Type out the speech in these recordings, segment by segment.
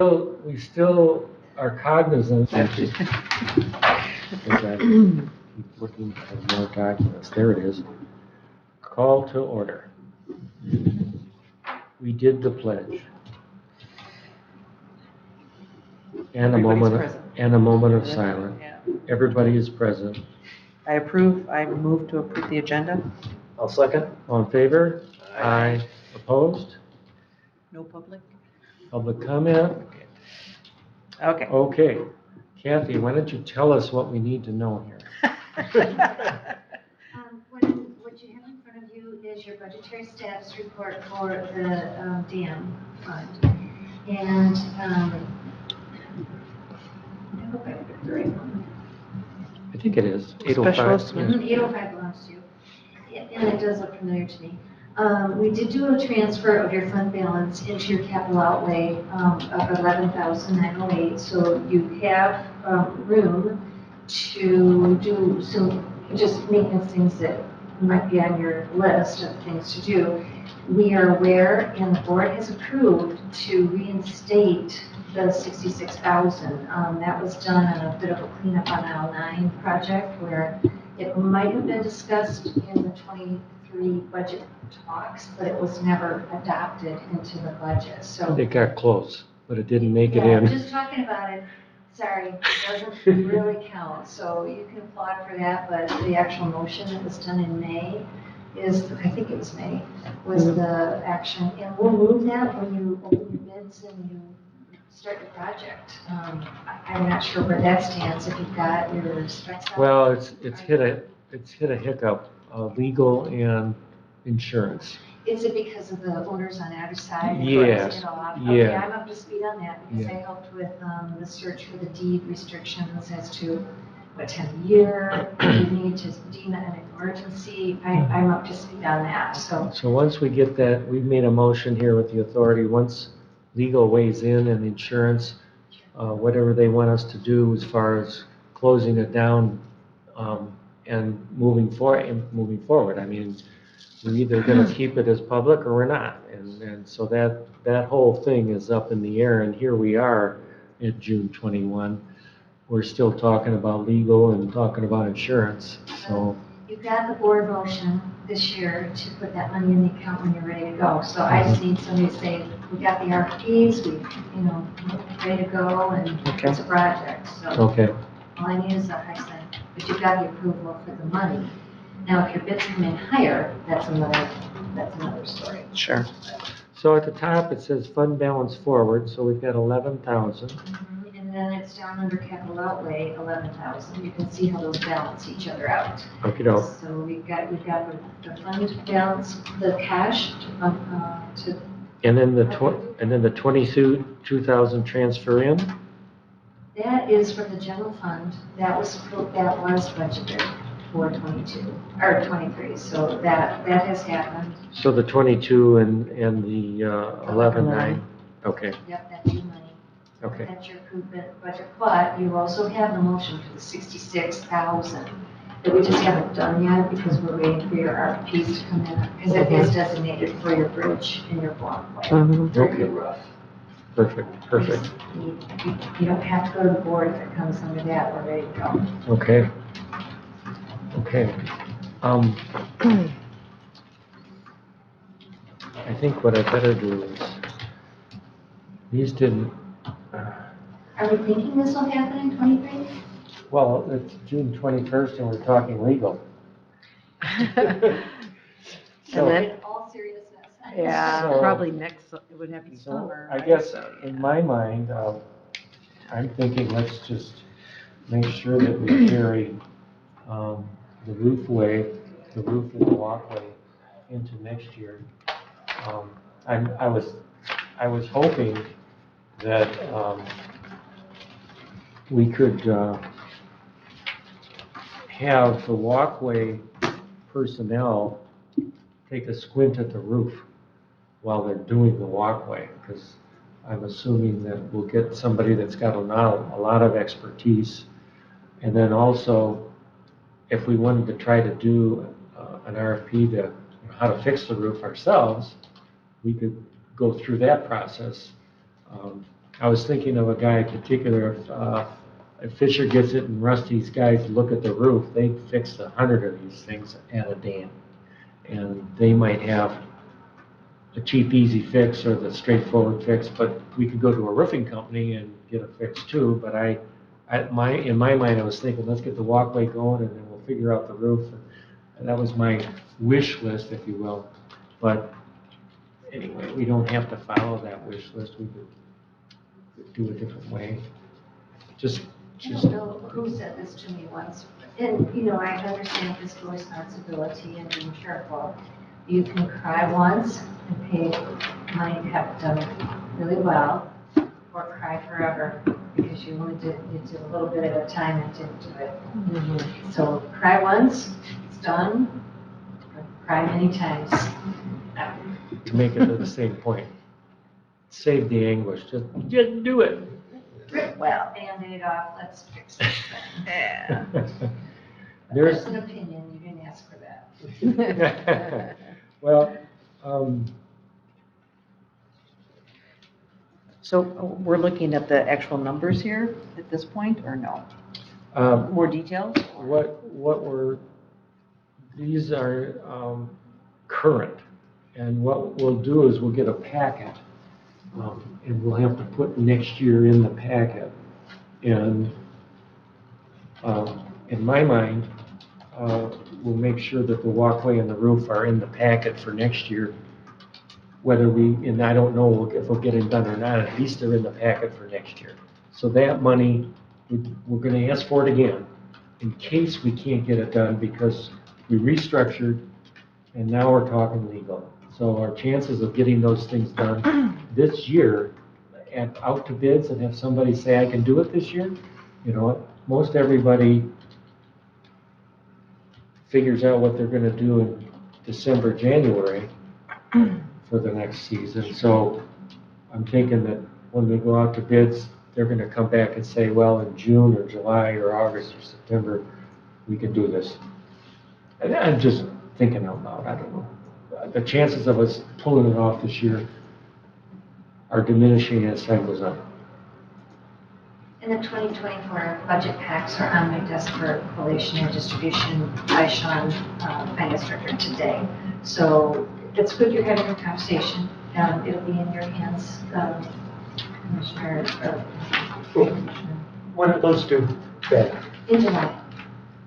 We still are cognizant. As I keep looking for more documents. There it is. Call to order. We did the pledge. And a moment of silence. Yeah. Everybody is present. I move to approve the agenda. I'll second. All in favor? Aye. Opposed? No public? Public comment? Okay. Okay. Kathy, why don't you tell us what we need to know here? What you have in front of you is your budgetary status report for the dam fund. And I hope I picked the right one. I think it is. Specialist. 805. Yeah. 805 belongs to you. And it does look familiar to me. We did do a transfer of your fund balance into your capital outlay of $11,908. So you have room to do some just maintenance things that might be on your list of things to do. We are aware, and the board has approved to reinstate the 66,000. That was done on a bit of a cleanup on aisle 9 project where it might have been discussed in the 23 budget talks, but it was never adopted into the budget. So It got close, but it didn't make it yeah, in. just talking about it, sorry, it doesn't really count. So you can applaud for that, but the actual motion that was done in May is, I think it was May, was the action. And we'll move that when you open your bids and you start the project. I'm not sure where that stands, if you've got your specs out. Well, it's hit a hiccup, legal and insurance. Is it because of the owners on either side? Yes, Okay, yeah. I'm up to speed on that because Yeah. I helped with the search for the deed restrictions as to what time of year you need to deem it an emergency. I'm up to speed on that, so. So once we get that, we've made a motion here with the authority, once legal weighs in and insurance, whatever they want us to do as far as closing it down, and moving forward. I mean, we're either gonna keep it as public or we're not. And so that whole thing is up in the air, and here we are at June 21. We're still talking about legal and talking about insurance, so. You've got the board motion this year to put that money in the account when you're ready to go. So I just need somebody to say, we got the RFPs, ready to go, and it's a project. So Okay, all I need is a high sign, but you've got the approval for the money. Now, if your bids come in higher, that's another story. Sure. so at the top it says fund balance forward, so we've got 11,000. And then it's down under capital outlay, 11,000. You can see how those balance each other out. Okay, doke. So we've got the fund balance, the cash to And then the 22,000 transfer in? that is for the general fund. That was budgeted for 22 or 23. So that has happened. So the 22 and the 11,900. Okay, Yep, that's your money. okay. That's your approved budget. But you also have the motion for the 66,000 that we just haven't done yet because we're waiting for your RFPs to come in because it is designated for your bridge and your walkway. Okay, perfect. You don't have to go to the board if it comes under that. We're ready to go. Okay. I think what I better do is, these didn't, Are we thinking this will happen in 23? well, it's June 21st and we're talking legal. So, then- In all seriousness. Yeah, So- probably next, it would have to be so summer. I right? guess So, yeah. in my mind, I'm thinking let's just make sure that we carry the roof and the walkway into next year. I was hoping that we could have the walkway personnel take a squint at the roof while they're doing the walkway, because I'm assuming that we'll get somebody that's got a lot of expertise. And then also, if we wanted to try to do an RFP to how to fix the roof ourselves, we could go through that process. I was thinking of a guy in particular, if Fisher gets it and Rusty's guys look at the roof, they fix 100 of these things at a dam. And they might have a cheap, easy fix or the straightforward fix, but we could go to a roofing company and get a fix too. But in my mind, I was thinking, let's get the walkway going and then we'll figure out the roof. And that was my wish list, if you will. But anyway, we don't have to follow that wish list. We could do a different way. Just I don't know who said this to me once, and, I understand fiscal responsibility and being careful. You can cry once and pay money to have it done really well, or cry forever, because you did a little bit at a time and didn't do it. So cry once, it's done, or cry many times. to make it to the same point. Save the anguish, just do it. Well, Band-Aid off, let's fix this thing. Yeah. That's an opinion, you didn't ask for that. Well, So we're looking at the actual numbers here at this point, or no? More details? these are current, and what we'll do is we'll get a packet, and we'll have to put next year in the packet. And in my mind, we'll make sure that the walkway and the roof are in the packet for next year. And I don't know if we'll get it done or not, at least they're in the packet for next year. So that money, we're gonna ask for it again, in case we can't get it done, because we restructured, and now we're talking legal. So our chances of getting those things done this year, and out to bids, and have somebody say, I can do it this year, most everybody figures out what they're gonna do in December, January for the next season. So I'm thinking that when we go out to bids, they're gonna come back and say, well, in June or July or August or September, we can do this. And I'm just thinking out loud, I don't know. The chances of us pulling it off this year are diminishing as time goes on. And the 2024 budget packs are on my desk for collation and distribution by Sean, Finance Director, today. So it's good you're having a conversation. It'll be in your hands, Commissioner. When are those due? In July.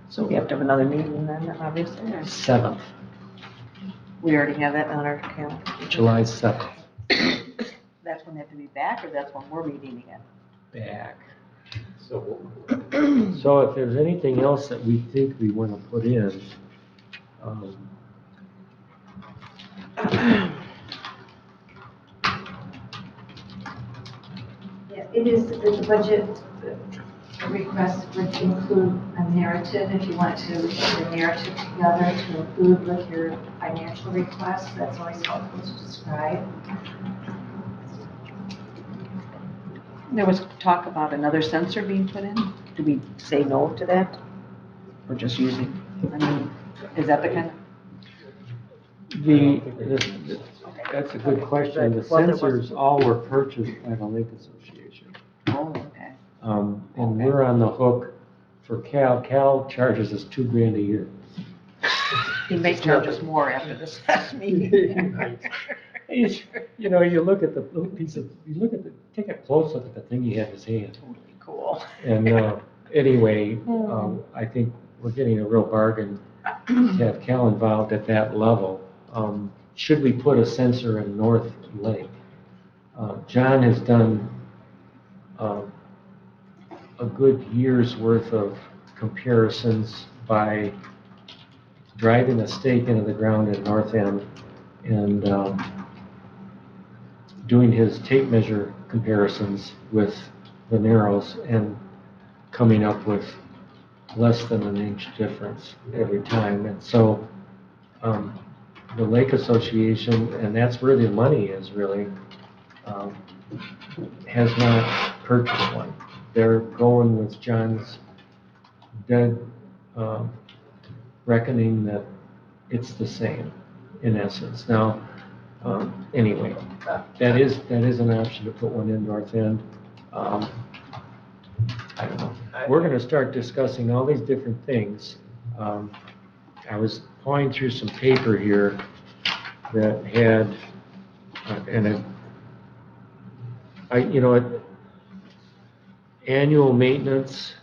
So we have to have another meeting then, obviously, or 7th, we already have that on our calendar. July 7th, That's when they have to be back, or that's when we're meeting again? back. So So if there's anything else that we think we want to put in, Yeah, it is, the budget request would include a narrative, if you want to put the narrative together to include with your financial request. That's always helpful to describe. There was talk about another sensor being put in. Do we say no to that? Or just using? I mean, is that the kind of? That's a good question. The Well, there was- sensors all were purchased by the Lake Association. Oh, okay. And we're on the hook for Cal. Cal charges us $2,000 a year. He may charge us more after this last meeting. You look at the little piece of, take a close look at the thing he had in his hand. Totally cool. And anyway, I think we're getting a real bargain to have Cal involved at that level. Should we put a sensor in North Lake? John has done a good year's worth of comparisons by driving a stake into the ground at North End and doing his tape measure comparisons with the narrows and coming up with less than an inch difference every time. And so the Lake Association, and that's where the money is really, has not purchased one. They're going with John's dead reckoning that it's the same in essence. Now, anyway, that is an option to put one in North End. um, I don't know. We're gonna start discussing all these different things. I was pawing through some paper here that had, annual maintenance,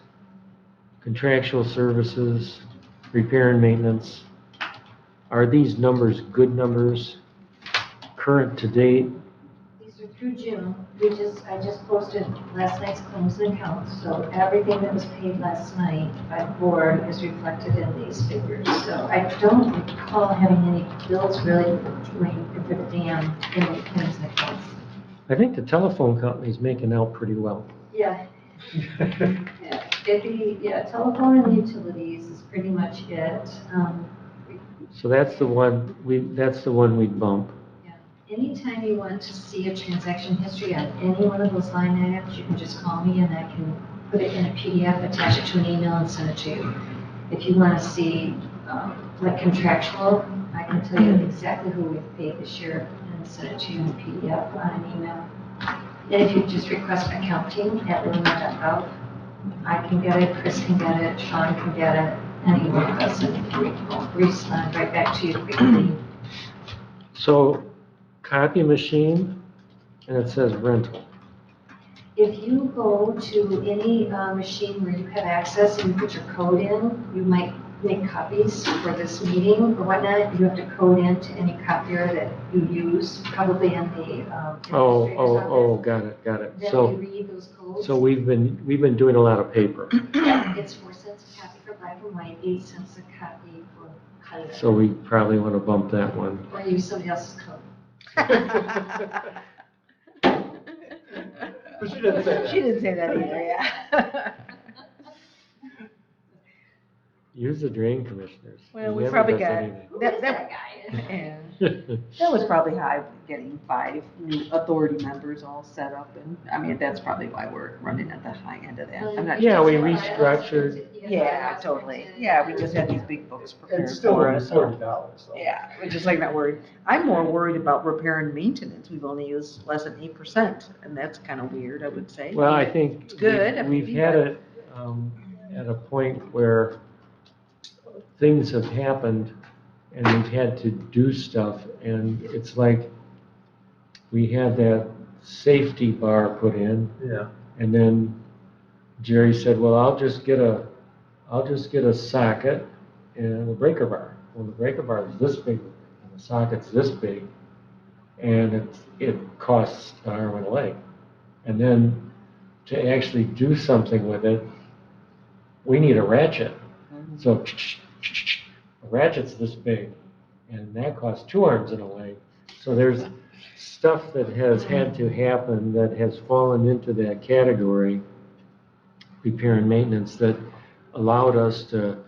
contractual services, repair and maintenance. Are these numbers good numbers, current to date? These are through June. I just posted last night's claims and accounts, so everything that was paid last night by the board is reflected in these figures. So I don't recall having any bills really for the dam in the claims and accounts. I think the telephone company's making out pretty well. Yeah. Telephone and utilities is pretty much it. So that's the one we'd bump. Yeah. Anytime you want to see a transaction history on any one of those line items, you can just call me and I can put it in a PDF, attach it to an email and send it to you. If you want to see like contractual, I can tell you exactly who we've paid this year and send it to you in a PDF on an email. And if you just request accounting at leelanau.gov, I can get it, Chris can get it, Sean can get it, and you request it, we will respond right back to you quickly. So, copy machine, and it says rental. If you go to any machine where you have access and you put your code in, you might make copies for this meeting or whatnot. You have to code into any copier that you use, probably in the administrator's office. Got it. Then So, you read those codes. so we've been doing a lot of paper. It's 4 cents a copy for black and white, 8 cents a copy for color. So we probably want to bump that one. Or use somebody else's code. But she didn't say that. She didn't say that either, yeah. Use the drain commissioners. Well, He we never probably does got, anything. Who that, is that, that guy? that was probably high, getting 5 new authority members all set up, and, I mean, that's probably why we're running at the high end of that. I'm not Yeah, we sure. restructured. Yeah, totally. Yeah, we just had these big books prepared It's still for only us. so- $40, so. Yeah, we're just like not worried. I'm more worried about repair and maintenance. We've only used less than 8%, and that's kind of weird, I would say. Well, I think It's good, I we've mean, had but- it at a point where things have happened and we've had to do stuff, and it's like we had that safety bar put in, Yeah. and then Jerry said, well, I'll just get a socket and a breaker bar. Well, the breaker bar is this big and the socket's this big, and it costs an arm and a leg. And then to actually do something with it, we need a ratchet. So a ratchet's this big, and that costs 2 arms and a leg. So there's stuff that has had to happen that has fallen into that category, repair and maintenance, that allowed us to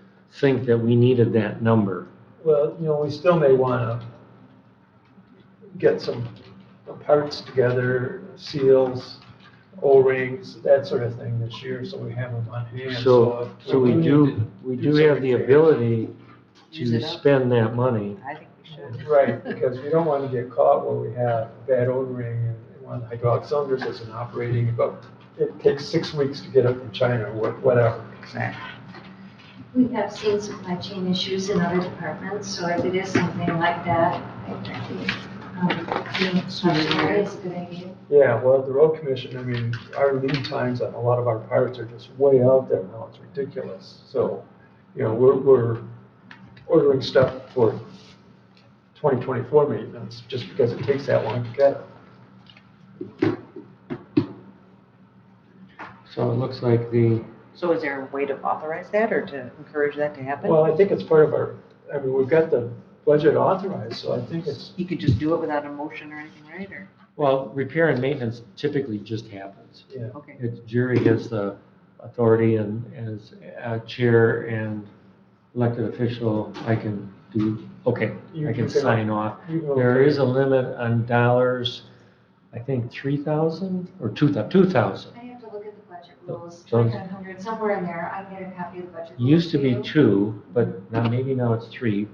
think that we needed that number. Well, we still may want to get some parts together, seals, O-rings, that sort of thing this year, so we have them on hand. So we do have the ability Use to it up. spend that money. I think we should. Right, because we don't want to get caught where we have a bad O-ring and one of the hydraulic cylinders isn't operating, but it takes 6 weeks to get it from China or whatever. Exactly. We have seen supply chain issues in other departments, so if it is something like that, I think, software is a good idea. Yeah, well, the road commission, I mean, our lead times on a lot of our parts are just way out there now, it's ridiculous. So, we're ordering stuff for 2024 maintenance, just because it takes that long to get it. So it looks like So is there a way to authorize that or to encourage that to happen? Well, I think it's part of we've got the budget authorized, so I think it's, You could just do it without a motion or anything, right? Or, well, repair and maintenance typically just happens. yeah. okay. Jerry has the authority, and as a chair and elected official, I can do, okay, I can sign off. There is a limit on dollars, I think 3,000 or 2,000. I have to look at the budget rules, So- 2,500, somewhere in there, I get a copy of the budget. rules Used to for be you. 2, but maybe now it's 3.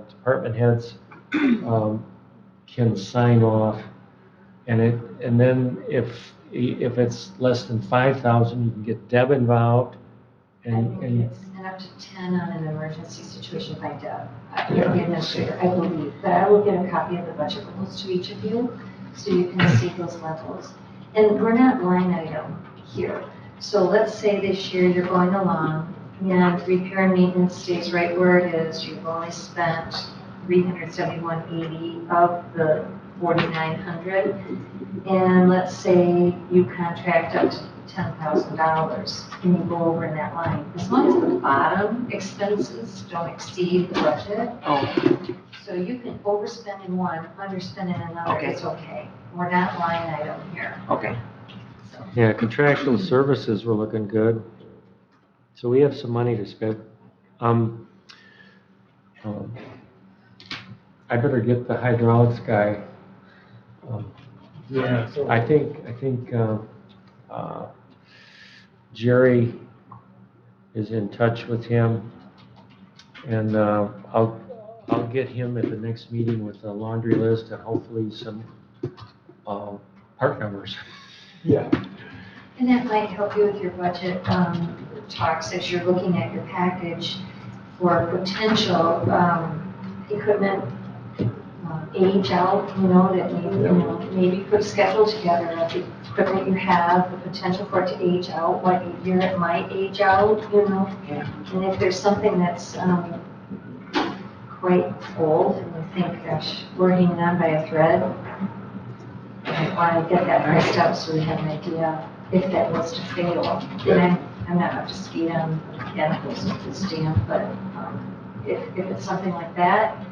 Department heads can sign off, and then if if it's less than 5,000, you can get Deb involved. I think And it's an up to 10 on an emergency situation by Deb, Yeah. the administrator, I believe. But I will get a copy of the budget rules to each of you, so you can see those levels. And we're not line item here. So let's say this year you're going along and repair and maintenance stays right where it is. You've only spent 371.80 of the 4,900. And let's say you contract up to $10,000 and you go over in that line. As long as the bottom expenses don't exceed the budget, Oh, so you can overspend in one, underspend in another, Okay. it's okay. We're not line item here, okay. so. yeah, contractual services were looking good. So we have some money to spend. Um, I better get the hydraulics guy. Um, Yeah, so. I think Jerry is in touch with him, and I'll get him at the next meeting with a laundry list and hopefully some part numbers. Yeah, And that might help you with your budget talks as you're looking at your package for potential equipment age out, that maybe put a schedule together of the equipment you have, the potential for it to age out, what year it might age out, Yeah. And if there's something that's quite old and you think, gosh, we're hanging on by a thread, I want to get that priced out so we have an idea if that was to fail. And I'm not up to speed on mechanicals with this stamp, but if it's something like that,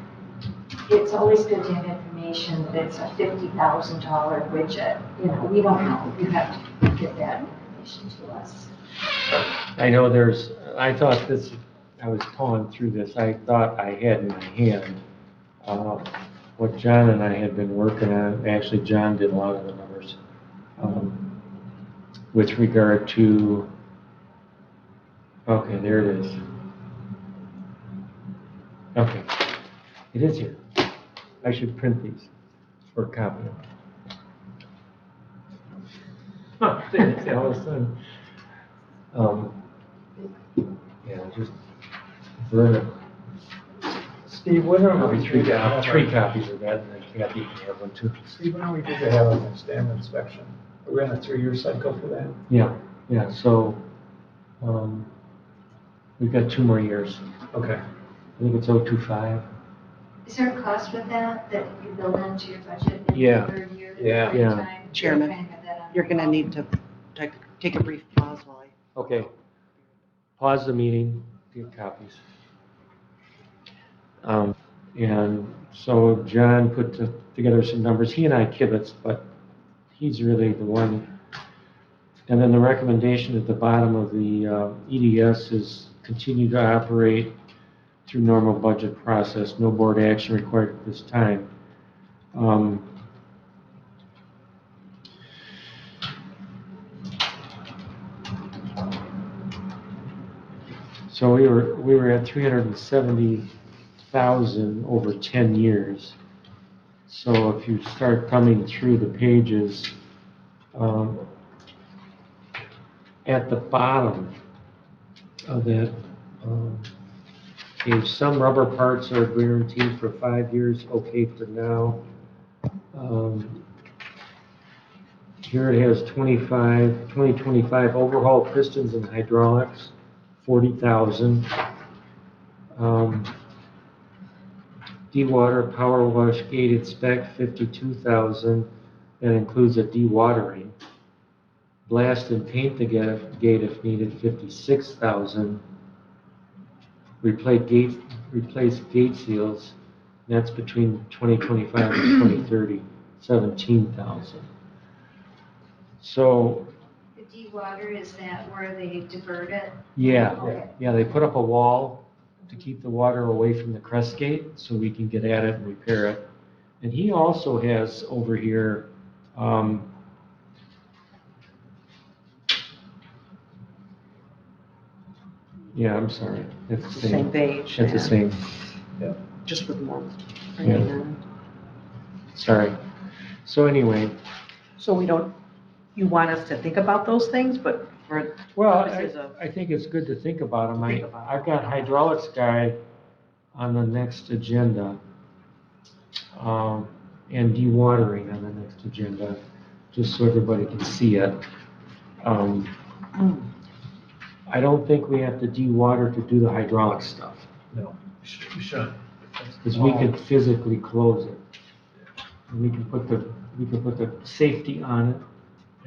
it's always good to have information that it's a $50,000 widget. We don't know. You have to get that information to us. I was pulling through this, I thought I had in my hand what John and I had been working on. Actually, John did a lot of the numbers with regard to, okay, there it is. Okay, it is here. I should print these or copy them. Yeah, all of a sudden. Yeah, just burn it. Steve, when are Probably we three due to have copies of that, and then Kathy can have one too. Steve, when are we due to have a next dam inspection? Are we on a 3-year cycle for that? Yeah, so, we've got 2 more years. Okay. I think it's 025. Is there a cost with that you build into your budget in Yeah. the 3rd year? Yeah. every Yeah. time? Chairman, Kind of have that on You're going to your need to take a brief pause while I. Okay. Pause the meeting, get copies. And so John put together some numbers. He and I kibitz, but he's really the one. And then the recommendation at the bottom of the EDS is continue to operate through normal budget process, no board action required at this time. So we were at 370,000 over 10 years. So if you start thumbing through the pages, at the bottom of that page, some rubber parts are guaranteed for 5 years, okay for now. Here it has 2025 overhaul pistons and hydraulics, 40,000. Dewater power wash gate inspect, 52,000. That includes a dewatering. Blast and paint the gate if needed, 56,000. Replace gate seals. That's between 2025 and 2030, 17,000. So, The de-water, is that where they divert it? yeah, Okay. they put up a wall to keep the water away from the crest gate so we can get at it and repair it. And he also has over here, yeah, I'm sorry, it's the Same page. It's the same, Just with more. Yeah. Sorry. So anyway, So we don't, you want us to think about those things, but for Well, purposes of, I think it's good to think about them. Think about 'em. I've got hydraulics guy on the next agenda, and dewatering on the next agenda, just so everybody can see it. Um, I don't think we have to dewater to do the hydraulic stuff, No, we shouldn't. because we could physically close it. And we can put the safety on it,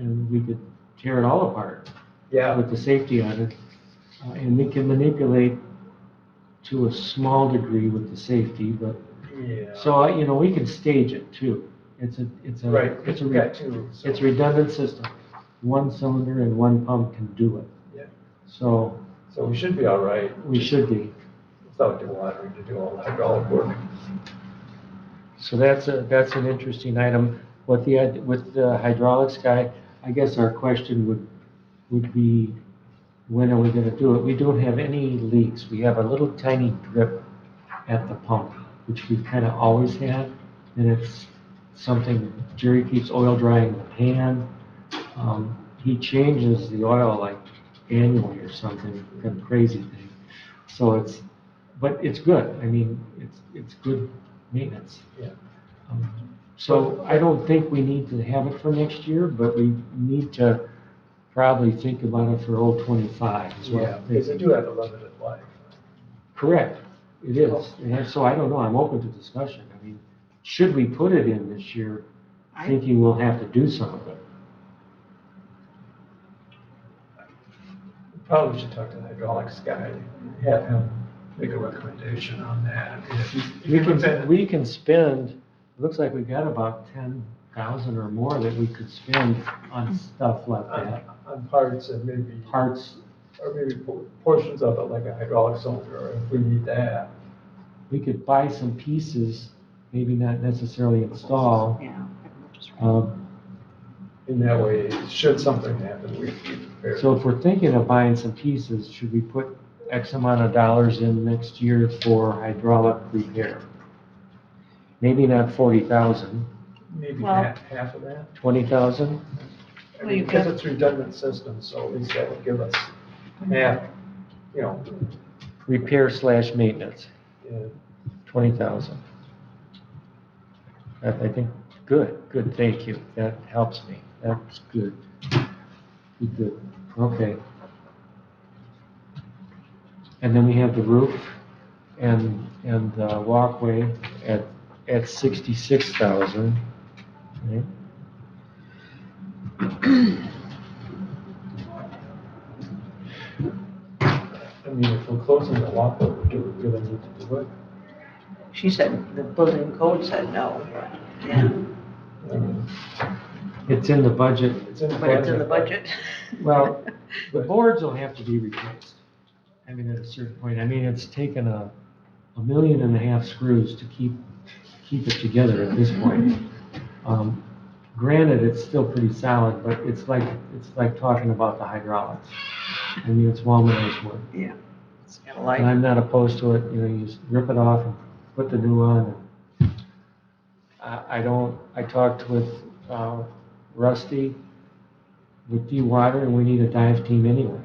and we could tear it all apart Yeah, with the safety on it. And we can manipulate to a small degree with the safety, but, yeah. so, we can stage it too. It's a Right, it's a, we got two. so- it's a redundant system. One cylinder and one pump can do it. Yeah. So So we should be all right. we should be. Without dewatering to do all the hydraulic work. So that's an interesting item. With the hydraulics guy, I guess our question would be, when are we gonna do it? We don't have any leaks. We have a little tiny drip at the pump, which we've kind of always had. And it's something, Jerry keeps oil drying the pan. He changes the oil like annually or something, kind of crazy thing. So but it's good. I mean, it's good maintenance. Yeah. So I don't think we need to have it for next year, but we need to probably think about it for old 25 as well. Yeah, because they do have a limited life. Correct, it is. So I don't know, I'm open to discussion. I mean, should we put it in this year, thinking we'll have to do some of it? Probably should talk to the hydraulics guy, have him make a recommendation on that. I mean, if he puts in- We can spend, it looks like we've got about 10,000 or more that we could spend on stuff like that. on parts and maybe, Parts, or maybe portions of it, like a hydraulic cylinder, if we need that. we could buy some pieces, maybe not necessarily install. yeah. In that way, should something happen, we'd be prepared. So if we're thinking of buying some pieces, should we put X amount of dollars in next year for hydraulic repair? Maybe not 40,000, Maybe Well- half of that. 20,000? I Well, you mean, because could- it's redundant system, so at least that would give us half, you know, Repair/maintenance, yeah. 20,000. I think, good, thank you, that helps me, that's good. Good, okay. And then we have the roof and the walkway at 66,000. Right? I mean, if we're closing the walkway, do we really need to do it? She said, the building code said no, but, yeah, I mean, It's in the budget. It's in the but it's in the budget. Well, the boards will have to be replaced. I mean, at a certain point, I mean, it's taken a 1.5 million screws to keep it together at this point. Granted, it's still pretty solid, but it's like talking about the hydraulics. I mean, it's Walman's wood. Yeah. It's kind of And like, I'm not opposed to it, you just rip it off and put the new on. I talked with Rusty with dewater, and we need a dive team anyway.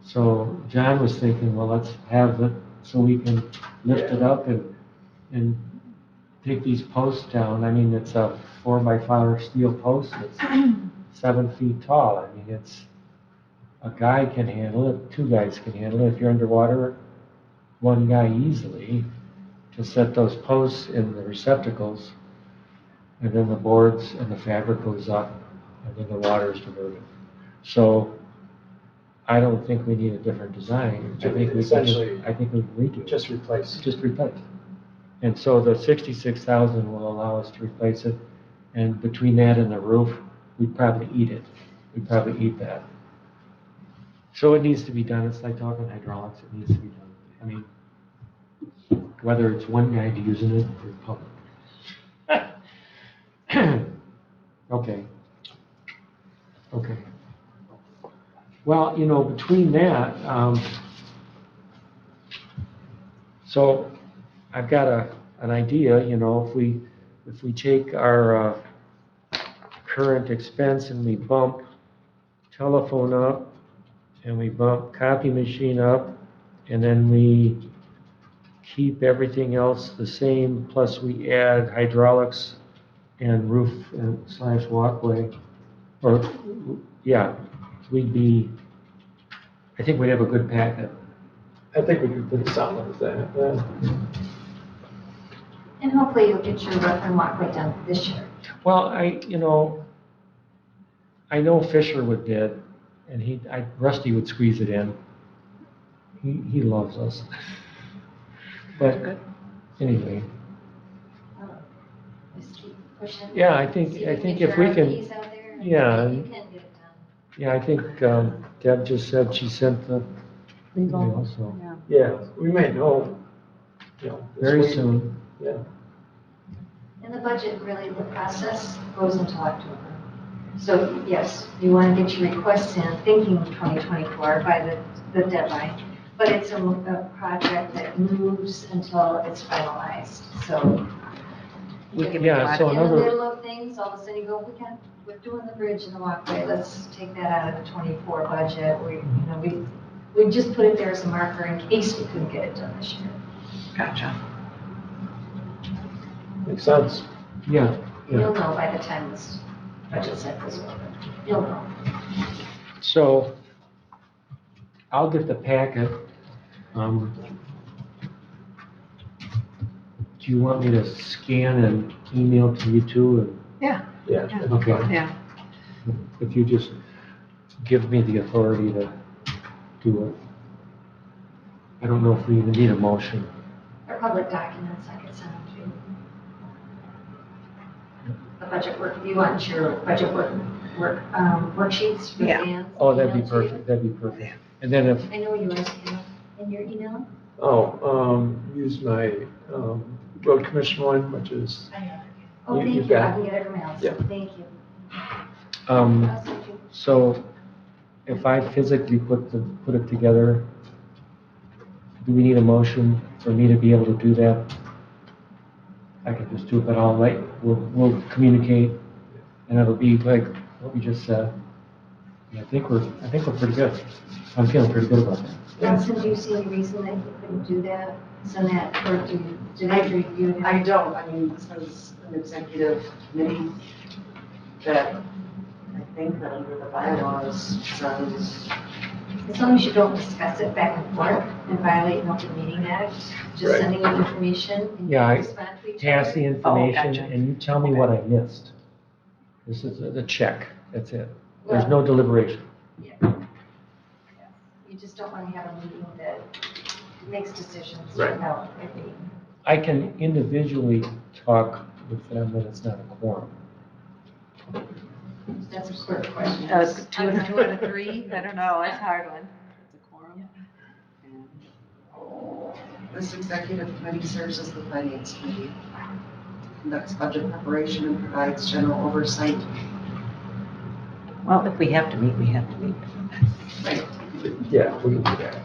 So John was thinking, well, let's have it so we can lift it up and take these posts down. I mean, it's a 4x5 steel post, it's 7 feet tall. I mean, a guy can handle it, 2 guys can handle it. If you're underwater, 1 guy easily to set those posts in the receptacles, and then the boards and the fabric goes up, and then the water is diverted. So I don't think we need a different design. I think we can Essentially, redo it. just replace. Just replace. And so the 66,000 will allow us to replace it, and between that and the roof, we'd probably eat it. We'd probably eat that. So it needs to be done. It's like talking hydraulics. It needs to be done. I mean, whether it's one guy using it or public. Okay. Well, between that, so I've got an idea, if we take our current expense and we bump telephone up and we bump copy machine up and then we keep everything else the same, plus we add hydraulics and roof and slash walkway, or, yeah, we'd be, I think we'd have a good packet. I think we could pretty solid with that, yeah. And hopefully you'll get your roof and walkway done this year. Well, I know Fisher would did, and Rusty would squeeze it in. He loves us. But anyway, Just keep pushing. yeah, I think See if get we your can, RFPs out there, and yeah, you can get it done. yeah, I think Deb just said she sent the email, so Yeah. Yeah, we may know, this very week. soon. Yeah, And the budget, really, the process goes until October. So yes, you want to get your requests in thinking 2024 by the deadline, but it's a project that moves until it's finalized. So We can Yeah, make so in the another- middle of things, all of a sudden you go, we're doing the bridge and the walkway, let's take that out of the 24 budget. We just put it there as a marker in case we couldn't get it done this year. Gotcha. makes sense. Yeah, You'll know by the time this budget cycle's over. You'll know. so I'll get the packet. Do you want me to scan and email to you too? Yeah, Yeah. that'd be Okay. fine. yeah. If you just give me the authority to do it. I don't know if we even need a motion. Or public documents, I could send them to you. The budget work, you want your budget worksheets for Yeah. Dan? Oh, that'd be emailed to you? perfect, that'd be perfect. And then if, I know yours, Ken, in your email. Use my, road commission one, which is, Oh, You- thank you've you, I got- can get it from Allison, Yeah. thank you. um, I'll send you. so if I physically put it together, do we need a motion for me to be able to do that? I can just do it, but we'll communicate, and it'll be like what we just said. And I think we're pretty good. I'm feeling pretty good about that. Allison, do you see any reason that you couldn't do that, send that, or did I review it? I don't, I mean, this is an executive committee that I think that under the bylaws says, As long as you don't discuss it back and forth and violate an open meeting act, just Right. sending you information and you Yeah, respond to each Pass other. the information, gotcha. and you tell me what I missed. This is the check, that's it. There's no deliberation. Yeah. You just don't want to have a meeting that makes decisions Right. without it being. I can individually talk with them, but it's not a quorum. That's a clear question. Two out of three, I don't know, it's a hard one. It's a quorum. this executive committee serves as the finance committee, conducts budget preparation and provides general oversight. Well, if we have to meet, we have to meet. yeah, we can do that.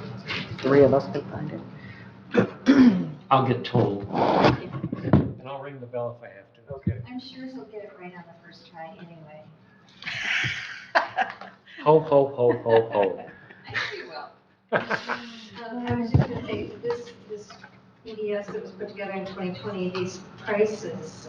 Three of us can find it. I'll get told. And I'll ring the bell if I have to. Okay. I'm sure he'll get it right on the first try anyway. Ho, ho, ho, ho, ho. I sure will. I was just gonna say, this EDS that was put together in 2020, these prices,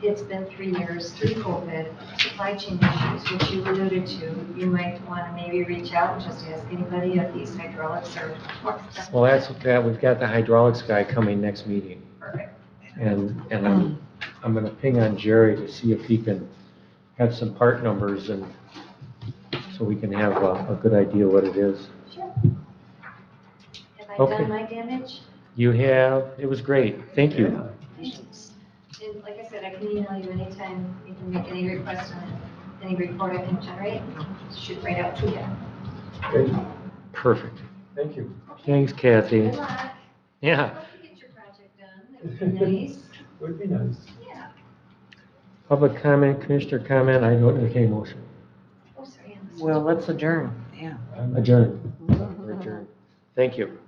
it's been 3 years through COVID, supply chain issues, which you alluded to. You might want to maybe reach out and just ask anybody if these hydraulics are more expensive. Well, that's that. We've got the hydraulics guy coming next meeting. Perfect. And I'm gonna ping on Jerry to see if he can have some part numbers and so we can have a good idea what it is. Sure. Have I Okay. done my damage? You have, it was great. Thank you. Thanks. And like I said, I can email you anytime. You can make any request on any report I can generate, shoot right out to you. Great. Perfect. Thank you. Thanks, Kathy. Good luck. Yeah. Hope you get your project done. That would be nice. Would be nice. Yeah. Public comment, commissioner comment, I don't entertain a motion. Oh, sorry. Well, let's adjourn, yeah. Adjourn. Adjourn. Thank you.